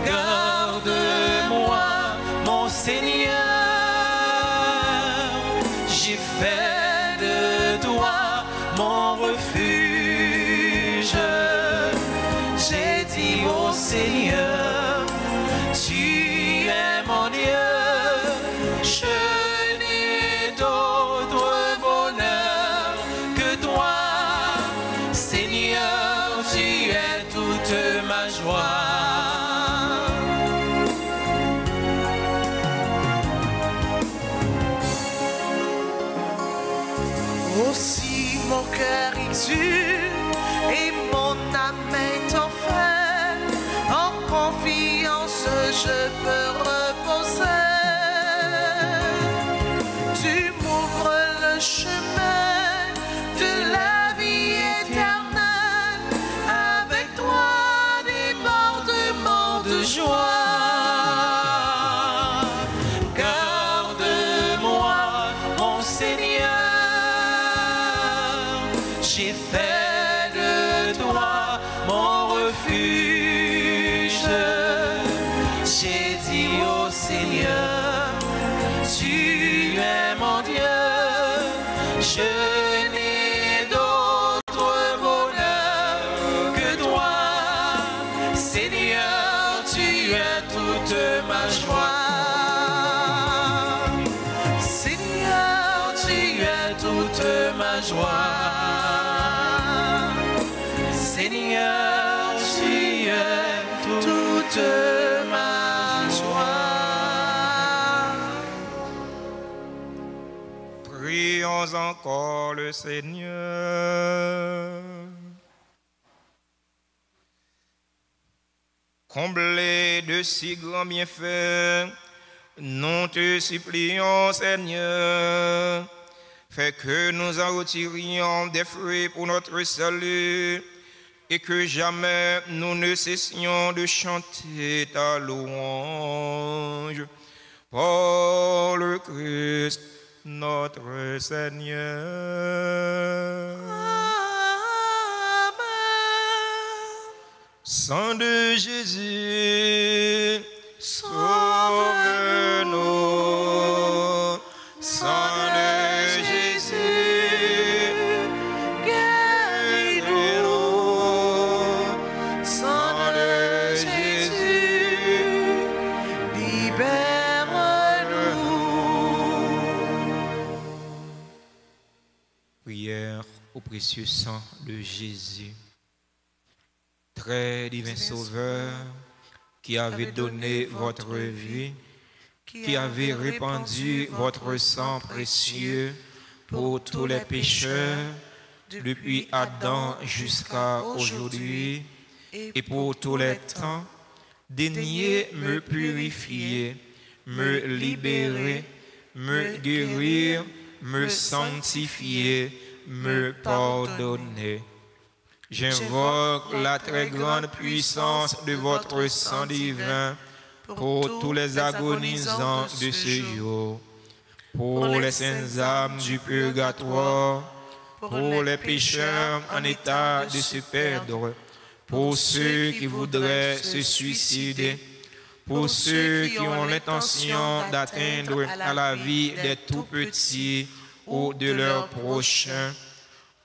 Garde-moi, mon Seigneur. J'ai fait de toi mon refuge. J'ai dit au Seigneur, tu es mon Dieu. Je n'ai d'autre bonheur que toi. Seigneur, tu es toute ma joie. Aussi mon cœur exulte et mon âme est en fête. En confiance je peux reposer. Tu m'ouvres le chemin de la vie éternelle. Avec toi débordement de joie. Garde-moi, mon Seigneur. J'ai fait de toi mon refuge. J'ai dit au Seigneur, tu es mon Dieu. Je n'ai d'autre bonheur que toi. Seigneur, tu es toute ma joie. Seigneur, tu es toute ma joie. Seigneur, tu es toute ma joie. Prions encore le Seigneur. Comblé de si grands bienfaits, nous te supplions, Seigneur, fais que nous en retirions des fruits pour notre salut et que jamais nous ne cessions de chanter ta louange. Par le Christ, notre Seigneur. Sang de Jésus, sauve-nous. Sang de Jésus, guéris-nous. Sang de Jésus, libère-nous. Prière au précieux sang de Jésus. Très divin Sauveur, qui avez donné votre vie, qui avez répandu votre sang précieux pour tous les pécheurs, depuis Adam jusqu'à aujourd'hui, et pour tous les temps, daignez me purifier, me libérer, me guérir, me sanctifier, me pardonner. J'invoque la très grande puissance de votre sang divin pour tous les agonisants de ce jour, pour les saintes âmes du purgatoire, pour les pécheurs en état de se perdre, pour ceux qui voudraient se suicider, pour ceux qui ont l'intention d'atteindre à la vie des tout-petits ou de leurs prochains,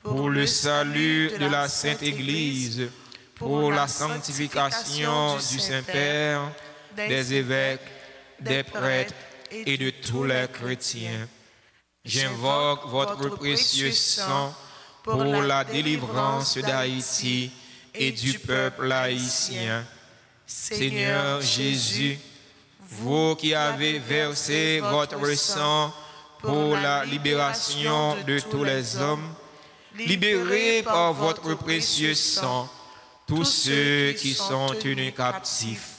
pour le salut de la Sainte Église, pour la sanctification du Saint-Père, des évêques, des prêtres et de tous les chrétiens. J'invoque votre précieux sang pour la délivrance d'Haïti et du peuple haïtien. Seigneur Jésus, vous qui avez versé votre sang pour la libération de tous les hommes, libérez par votre précieux sang tous ceux qui sont tenus captifs.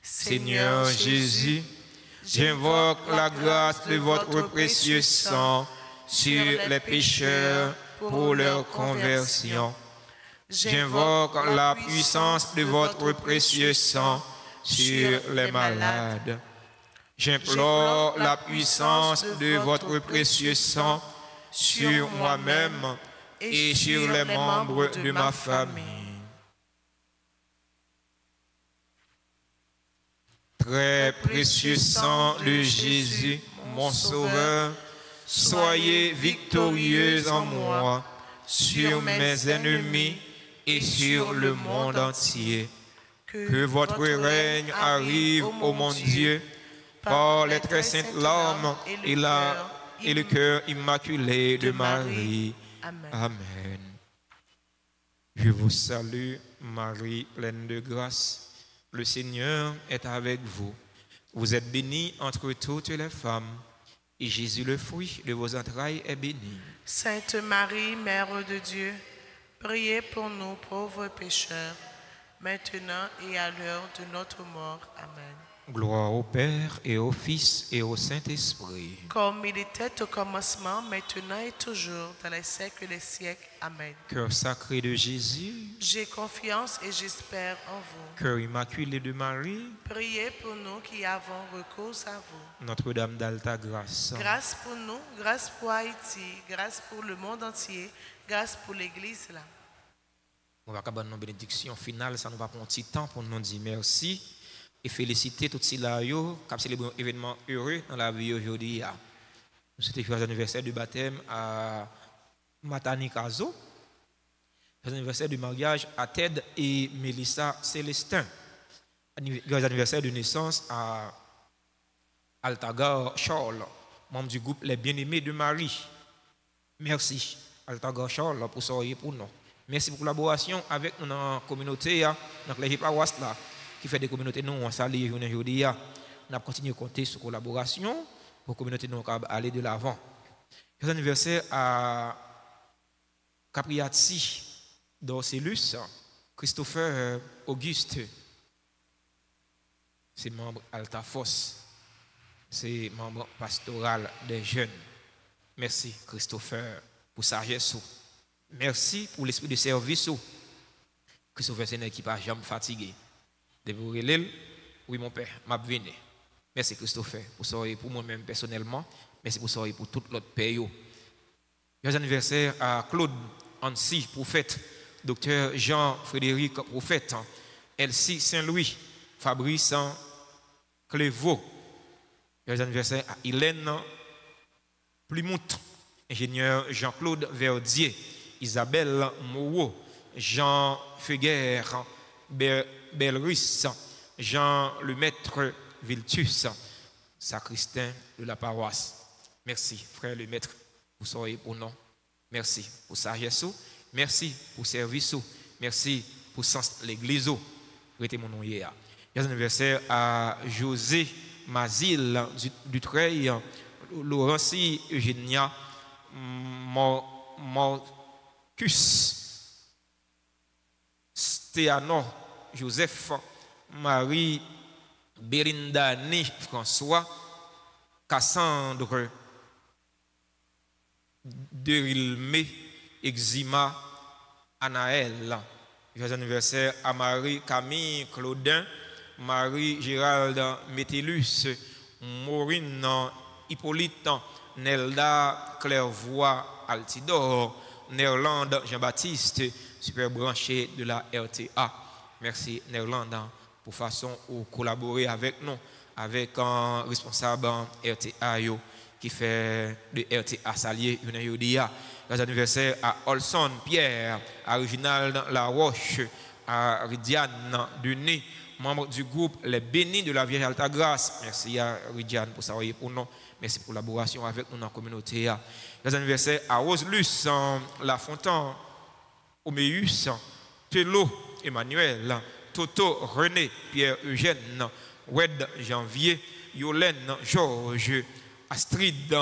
Seigneur Jésus, j'invoque la grâce de votre précieux sang sur les pécheurs pour leur conversion. J'invoque la puissance de votre précieux sang sur les malades. J'implore la puissance de votre précieux sang sur moi-même et sur les membres de ma famille. Très précieux sang de Jésus, mon Sauveur, soyez victorieux en moi, sur mes ennemis et sur le monde entier. Que votre règne arrive, ô mon Dieu, par les très saintes larmes et le cœur immaculé de Marie. Amen. Je vous salue, Marie, pleine de grâce. Le Seigneur est avec vous. Vous êtes bénie entre toutes les femmes, et Jésus, le fruit de vos entrailles, est béni. Sainte Marie, Mère de Dieu, priez pour nous pauvres pécheurs, maintenant et à l'heure de notre mort. Amen. Gloire au Père et au Fils et au Saint-Esprit. Comme il était au commencement, maintenant et toujours, dans les siècles des siècles. Amen. Cœur sacré de Jésus, j'ai confiance et j'espère en vous. Cœur immaculé de Marie, priez pour nous qui avons recours à vous. Notre-Dame d'Alta Grâce, grâce pour nous, grâce pour Haïti, grâce pour le monde entier, grâce pour l'Église là. On va avoir une bénédiction finale, ça nous va prendre un petit temps pour nous dire merci et féliciter tous ceux qui ont célébré un événement heureux dans la vie aujourd'hui. C'était le anniversaire du baptême à Matani Kazo, l'anniversaire du mariage à Ted et Mélissa Célestin, l'anniversaire de naissance à Altagar Charles, membre du groupe Les Bien-Aimés de Marie. Merci, Altagan Charles, pour ça pour nous. Merci pour la collaboration avec nous dans la communauté, dans les paroisses qui fait des communautés nous, on salue aujourd'hui. On a continué à compter sur la collaboration pour que la communauté nous aller de l'avant. Joyeux anniversaire à Capriati d'Orcellus, Christopher Auguste, c'est membre Altafos, c'est membre pastoral des jeunes. Merci Christopher pour sagesse. Merci pour l'esprit de service. Christopher, c'est une équipe à jamais fatigué. Oui, mon père, m'a venu. Merci Christopher pour ça et pour moi-même personnellement. Merci pour ça et pour tout l'autre pays. Joyeux anniversaire à Claude Ancy, prophète, docteur Jean-Frédéric, prophète, Elsie Saint-Louis, Fabrice Clévaux. Joyeux anniversaire à Hélène Plymouth, ingénieur Jean-Claude Verdier, Isabelle Moreau, Jean Feguer, Belrus, Jean le maître Viltus, sacristain de la paroisse. Merci, frère le maître, pour soyez pour nous. Merci pour sagesse. Merci pour service. Merci pour sens l'église. Restez mon nom hier. Joyeux anniversaire à José Mazil Dutreil, Laurencie Eugénia Marcus, Stéano Joseph, Marie Bérindani François, Cassandre Derilmé Exima Anaël. Joyeux anniversaire à Marie Camille Claudin, Marie Gérald Métellus, Maureen Hippolyte, Nelda Clairvoy Altidore, Néerlande Jean-Baptiste, super branché de la RTA. Merci Néerlande pour façon de collaborer avec nous, avec un responsable RTA qui fait de RTA Salier Yodia. Les anniversaires à Olson Pierre, à Reginald Laroche, à Ridiane Denis, membre du groupe Les Bénis de la Vierge Alta Grâce. Merci à Ridiane pour savoir pour nous. Merci pour la collaboration avec nous dans la communauté. Les anniversaires à Roselus, Lafontaine, Oméus, Telo, Emmanuel, Toto, René, Pierre-Eugène, Wed, Janvier, Yolène, Georges, Astrid,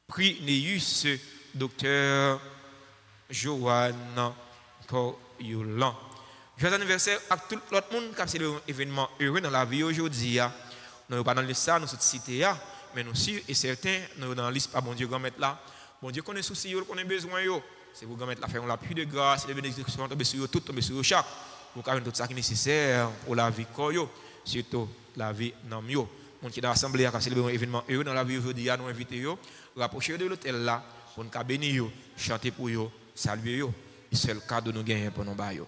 Prineus, Docteur Joanne, Coriolan. Joyeux anniversaire à tout l'autre monde qui a fait l'événement heureux dans la vie aujourd'hui. Nous ne sommes pas dans le liste, nous sommes cité, mais nous sommes et certains, nous sommes dans la liste, pas bon Dieu, grand mettre là. Bon Dieu connaît souci, il connaît besoin. C'est pour mettre la faire l'appui de grâce, les bénédictions tomber sur tout, tomber sur chaque. Pour faire tout ça qui est nécessaire pour la vie, surtout la vie dans mieux. Mon qui est dans l'assemblée a célébré un événement heureux dans la vie aujourd'hui, nous invitons rapprocher de l'hôtel là pour nous bénir, chanter pour eux, saluer eux. C'est le cadeau nous gagnons pour nous bailler.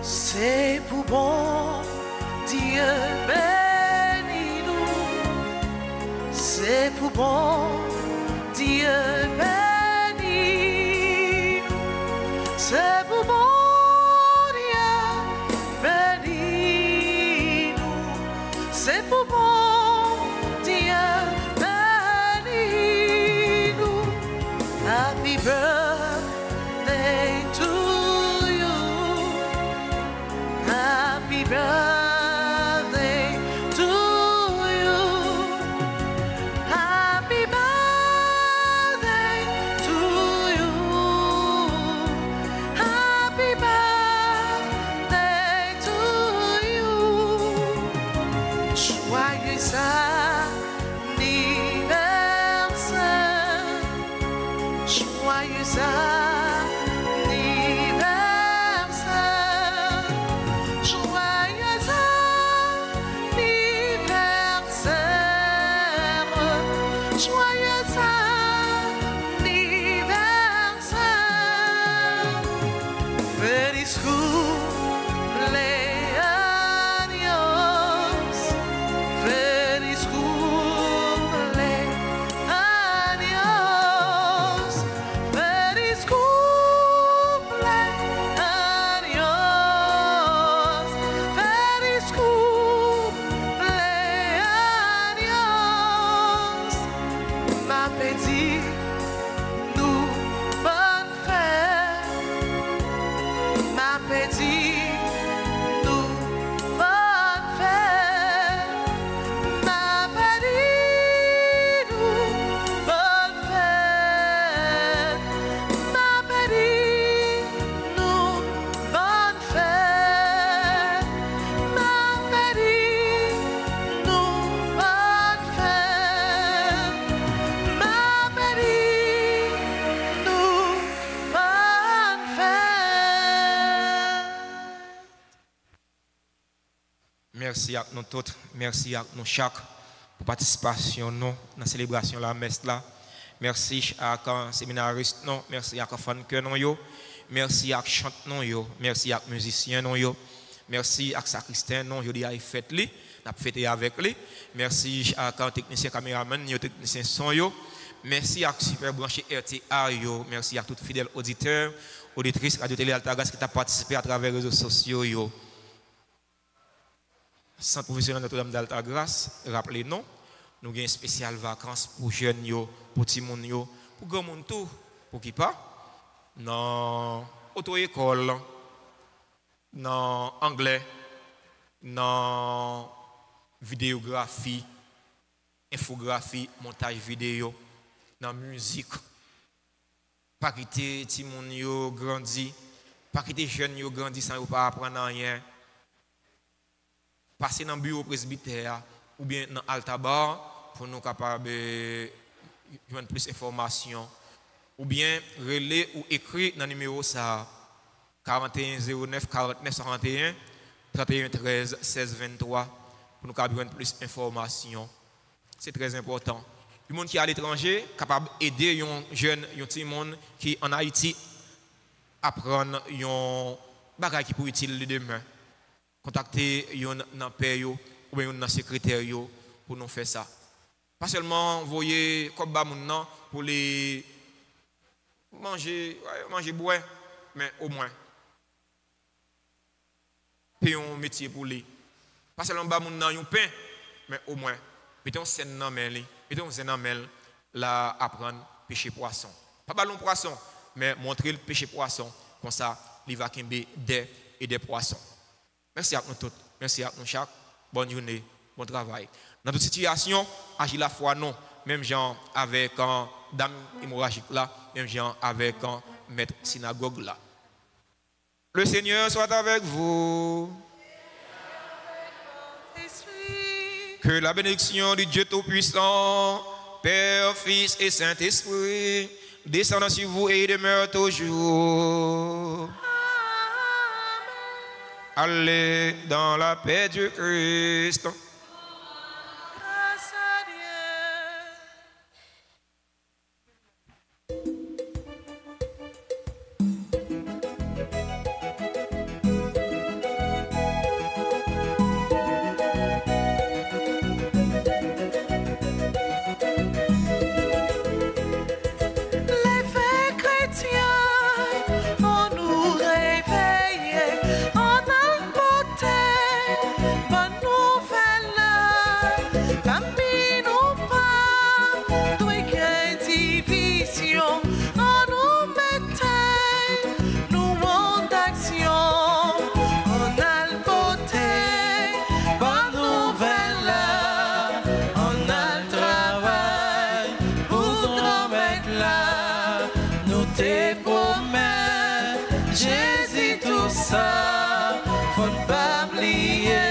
C'est pour bon Dieu bénis-nous. C'est pour bon Dieu bénis-nous. C'est pour bon Dieu bénis-nous. C'est pour bon Dieu bénis-nous. Happy birthday to Happy birthday to you. Happy birthday to you. Happy birthday to you. Joyeux anniversaire. Joyeux anniversaire. Joyeux anniversaire. Joyeux anniversaire. Feliz Merci à nous tous, merci à nous chaque pour participation nous dans la célébration de la messe là. Merci à les séminaristes, merci à les fans, merci à les chanteurs, merci à les musiciens, merci à les sacristains, je a fait lui, n'a fêté avec lui. Merci à les techniciens caméramans, les techniciens son, merci à super branché RTA, merci à tous les fidèles auditeurs, auditrices Radio Télé Altagas qui ont participé à travers les réseaux sociaux. Centre professionnel Notre-Dame d'Altagrace, rappelez-nous, nous avons une spéciale vacances pour jeunes, pour petits gens, pour grand monde tout, pour qui pas? Dans auto-école, dans anglais, dans vidéographie, infographie, montage vidéo, dans musique. Pas quitter petits gens grandi, pas quitter jeunes grandi sans pas apprendre rien. Passer dans le bureau presbytère ou bien dans Altabar pour nous capables de joindre plus d'informations. Ou bien relais ou écrit dans le numéro 41 09 49 51 31 13 16 23 pour nous capables joindre plus d'informations. C'est très important. Le monde qui est à l'étranger capable d'aider les jeunes, les petits monde qui en Haïti apprendre un bagage qui peut être utile demain. Contacter yon dans pays ou bien dans secrétaire pour nous faire ça. Pas seulement voyer comme ba moun nan pour les manger boire, mais au moins payer un métier pour lui. Pas seulement ba moun nan yon pain, mais au moins mettons scène nan men li, mettons scène nan men la apprendre pêcher poisson. Pas ballon poisson, mais montrer le pêcher poisson comme ça, il va kembe des poissons. Merci à nous tous, merci à nous chaque. Bonne journée, bon travail. Dans toute situation, agir la foi non, même gens avec un dame hémorragique là, même gens avec un maître synagogue là. Le Seigneur soit avec vous. Que la bénédiction du Dieu Tout-Puissant, Père, Fils et Saint-Esprit, descende sur vous et demeure toujours. Allez dans la paix du Christ. Grâce à Dieu. Les chrétiens, on nous réveille, on a le beauté, bonne nouvelle, campine pas, tout division, on nous mettait, nous monde d'action, on a le beauté, bonne nouvelle, on a le travail, pour grand mettre là, nous te promets, Jésus tout ça, faut pas oublier.